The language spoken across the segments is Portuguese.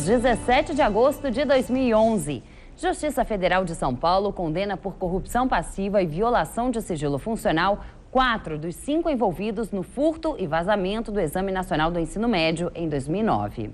17 de agosto de 2011. Justiça Federal de São Paulo condena por corrupção passiva e violação de sigilo funcional 4 dos 5 envolvidos no furto e vazamento do Exame Nacional do Ensino Médio em 2009.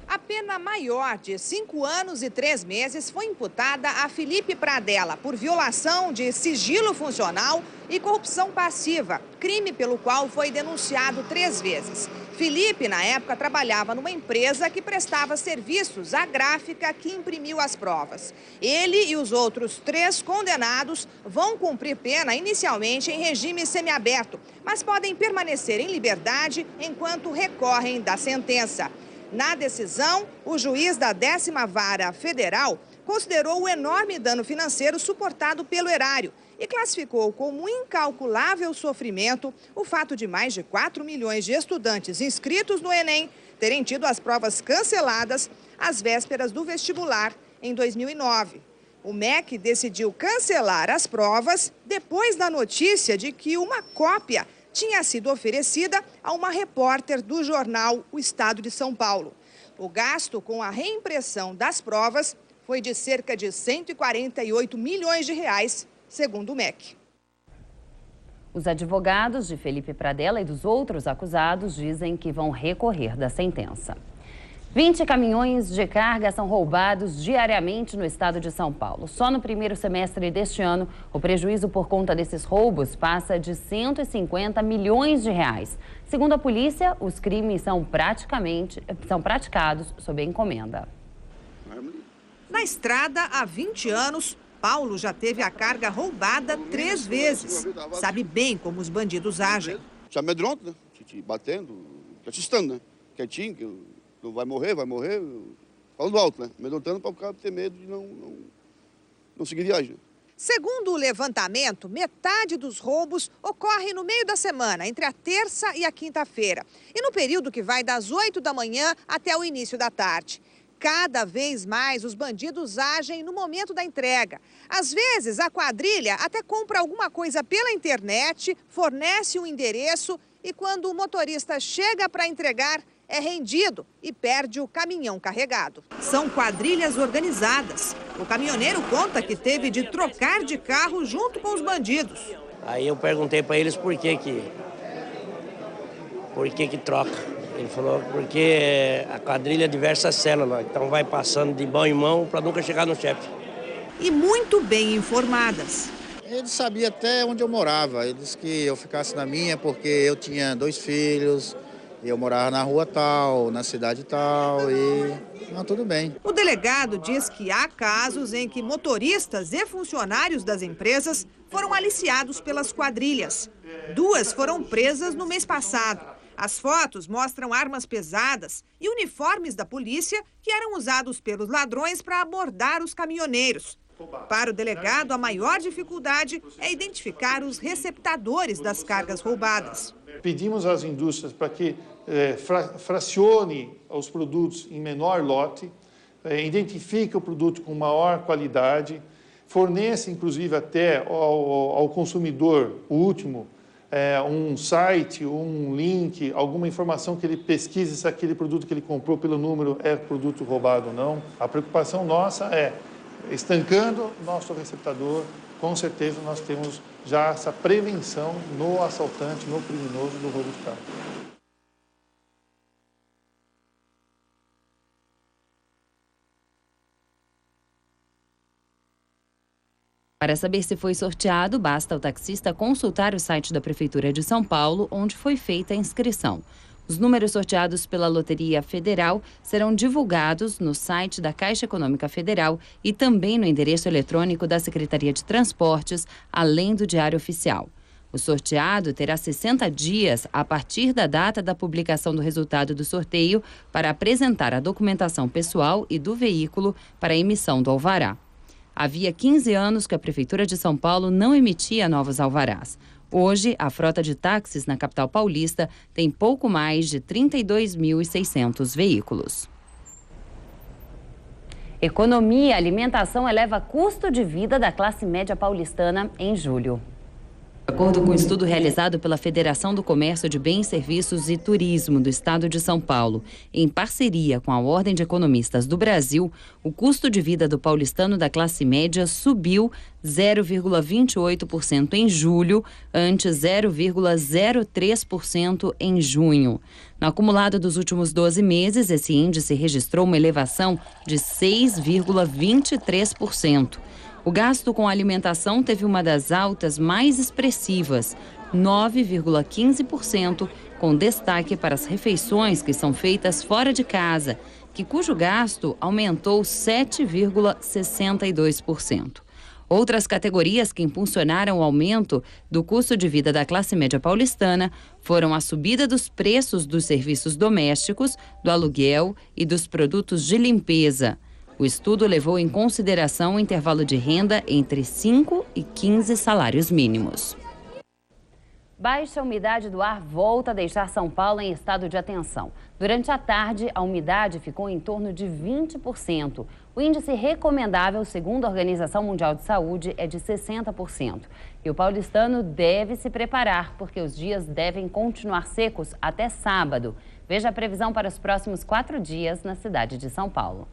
A pena maior de 5 anos e 3 meses foi imputada a Felipe Pradella por violação de sigilo funcional e corrupção passiva, crime pelo qual foi denunciado 3 vezes. Felipe, na época, trabalhava numa empresa que prestava serviços à gráfica que imprimiu as provas. Ele e os outros 3 condenados vão cumprir pena inicialmente em regime semiaberto, mas podem permanecer em liberdade enquanto recorrem da sentença. Na decisão, o juiz da 10ª Vara Federal considerou o enorme dano financeiro suportado pelo erário e classificou como incalculável sofrimento o fato de mais de 4 milhões de estudantes inscritos no Enem terem tido as provas canceladas às vésperas do vestibular em 2009. O MEC decidiu cancelar as provas depois da notícia de que uma cópia tinha sido oferecida a uma repórter do jornal O Estado de São Paulo. O gasto com a reimpressão das provas foi de cerca de 148 milhões de reais, segundo o MEC. Os advogados de Felipe Pradella e dos outros acusados dizem que vão recorrer da sentença. 20 caminhões de carga são roubados diariamente no estado de São Paulo. Só no primeiro semestre deste ano, o prejuízo por conta desses roubos passa de 150 milhões de reais. Segundo a polícia, os crimes são praticados sob encomenda. Na estrada, há 20 anos, Paulo já teve a carga roubada 3 vezes. Sabe bem como os bandidos agem. Te amedronta, né? Te batendo, te assustando, né? Quietinho, que não vai morrer, falando alto, né? Amedrontando para o cara ter medo de não seguir viagem. Segundo o levantamento, metade dos roubos ocorre no meio da semana, entre a terça e a quinta-feira. E no período que vai das 8 da manhã até o início da tarde. Cada vez mais os bandidos agem no momento da entrega. Às vezes, a quadrilha até compra alguma coisa pela internet, fornece um endereço e quando o motorista chega para entregar, é rendido e perde o caminhão carregado. São quadrilhas organizadas. O caminhoneiro conta que teve de trocar de carro junto com os bandidos. Aí eu perguntei para eles por que troca. Ele falou porque a quadrilha é diversas células, então vai passando de mão em mão para nunca chegar no chefe. E muito bem informadas. Ele sabia até onde eu morava. Ele disse que eu ficasse na minha porque eu tinha 2 filhos. Eu morava na rua tal, na cidade tal e tudo bem. O delegado diz que há casos em que motoristas e funcionários das empresas foram aliciados pelas quadrilhas. 2 foram presas no mês passado. As fotos mostram armas pesadas e uniformes da polícia que eram usados pelos ladrões para abordar os caminhoneiros. Para o delegado, a maior dificuldade é identificar os receptadores das cargas roubadas. Pedimos às indústrias para que fracione os produtos em menor lote, identifique o produto com maior qualidade, forneça inclusive até ao consumidor, o último, um site, um link, alguma informação que ele pesquise se aquele produto que ele comprou pelo número é produto roubado ou não. A preocupação nossa é, estancando nosso receptador, com certeza nós temos já essa prevenção no assaltante, no criminoso do roubo de carro. Para saber se foi sorteado, basta o taxista consultar o site da Prefeitura de São Paulo, onde foi feita a inscrição. Os números sorteados pela Loteria Federal serão divulgados no site da Caixa Econômica Federal e também no endereço eletrônico da Secretaria de Transportes, além do Diário Oficial. O sorteado terá 60 dias a partir da data da publicação do resultado do sorteio para apresentar a documentação pessoal e do veículo para a emissão do alvará. Havia 15 anos que a Prefeitura de São Paulo não emitia novos alvarás. Hoje, a frota de táxis na capital paulista tem pouco mais de 32.600 veículos. Economia e alimentação eleva custo de vida da classe média paulistana em julho. De acordo com um estudo realizado pela Federação do Comércio de Bens, Serviços e Turismo do Estado de São Paulo, em parceria com a Ordem de Economistas do Brasil, o custo de vida do paulistano da classe média subiu 0,28% em julho, ante 0,03% em junho. No acumulado dos últimos 12 meses, esse índice registrou uma elevação de 6,23%. O gasto com alimentação teve uma das altas mais expressivas, 9,15%, com destaque para as refeições que são feitas fora de casa, cujo gasto aumentou 7,62%. Outras categorias que impulsionaram o aumento do custo de vida da classe média paulistana foram a subida dos preços dos serviços domésticos, do aluguel e dos produtos de limpeza. O estudo levou em consideração o intervalo de renda entre 5 e 15 salários mínimos. Baixa umidade do ar volta a deixar São Paulo em estado de atenção. Durante a tarde, a umidade ficou em torno de 20%. O índice recomendável, segundo a Organização Mundial de Saúde, é de 60%. E o paulistano deve se preparar, porque os dias devem continuar secos até sábado. Veja a previsão para os próximos 4 dias na cidade de São Paulo.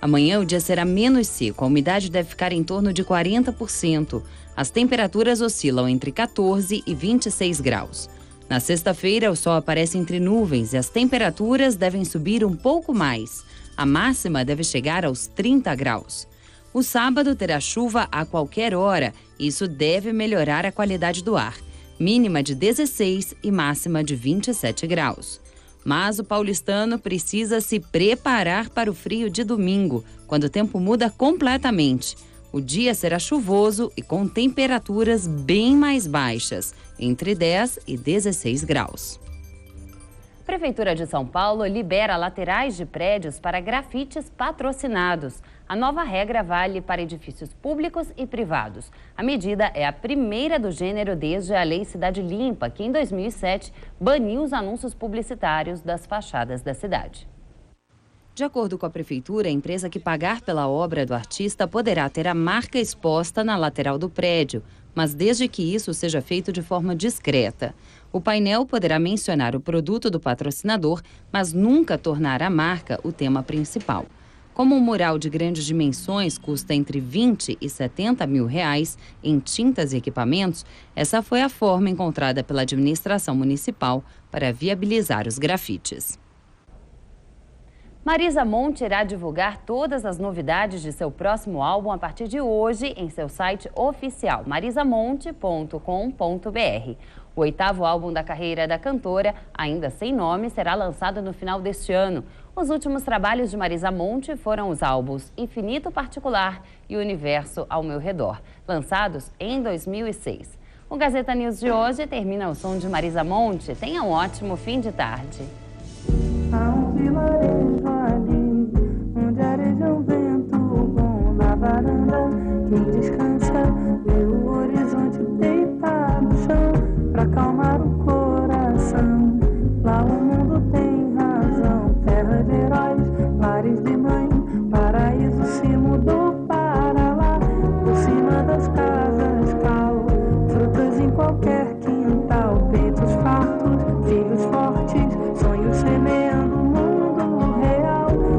Amanhã o dia será menos seco, a umidade deve ficar em torno de 40%. As temperaturas oscilam entre 14 e 26 graus. Na sexta-feira, o sol aparece entre nuvens e as temperaturas devem subir um pouco mais. A máxima deve chegar aos 30 graus. O sábado terá chuva a qualquer hora e isso deve melhorar a qualidade do ar. Mínima de 16 e máxima de 27 graus. Mas o paulistano precisa se preparar para o frio de domingo, quando o tempo muda completamente. O dia será chuvoso e com temperaturas bem mais baixas, entre 10 e 16 graus. A Prefeitura de São Paulo libera laterais de prédios para grafites patrocinados. A nova regra vale para edifícios públicos e privados. A medida é a primeira do gênero desde a Lei Cidade Limpa, que em 2007 baniu os anúncios publicitários das fachadas da cidade. De acordo com a Prefeitura, a empresa que pagar pela obra do artista poderá ter a marca exposta na lateral do prédio, mas desde que isso seja feito de forma discreta. O painel poderá mencionar o produto do patrocinador, mas nunca tornar a marca o tema principal. Como um mural de grandes dimensões custa entre 20 e 70 mil reais em tintas e equipamentos, essa foi a forma encontrada pela administração municipal para viabilizar os grafites. Marisa Monte irá divulgar todas as novidades de seu próximo álbum a partir de hoje em seu site oficial, marisamonte.com.br. O 8º álbum da carreira da cantora, ainda sem nome, será lançado no final deste ano. Os últimos trabalhos de Marisa Monte foram os álbuns Infinito Particular e Universo ao Meu Redor, lançados em 2006. O Gazeta News de hoje termina o som de Marisa Monte. Tenha um ótimo fim de tarde. Há um vilarejo ali, onde areja um vento bom na varanda. Quem descansa vê o horizonte deitado no chão, pra acalmar o coração. Lá o mundo tem razão, terra de heróis, mares de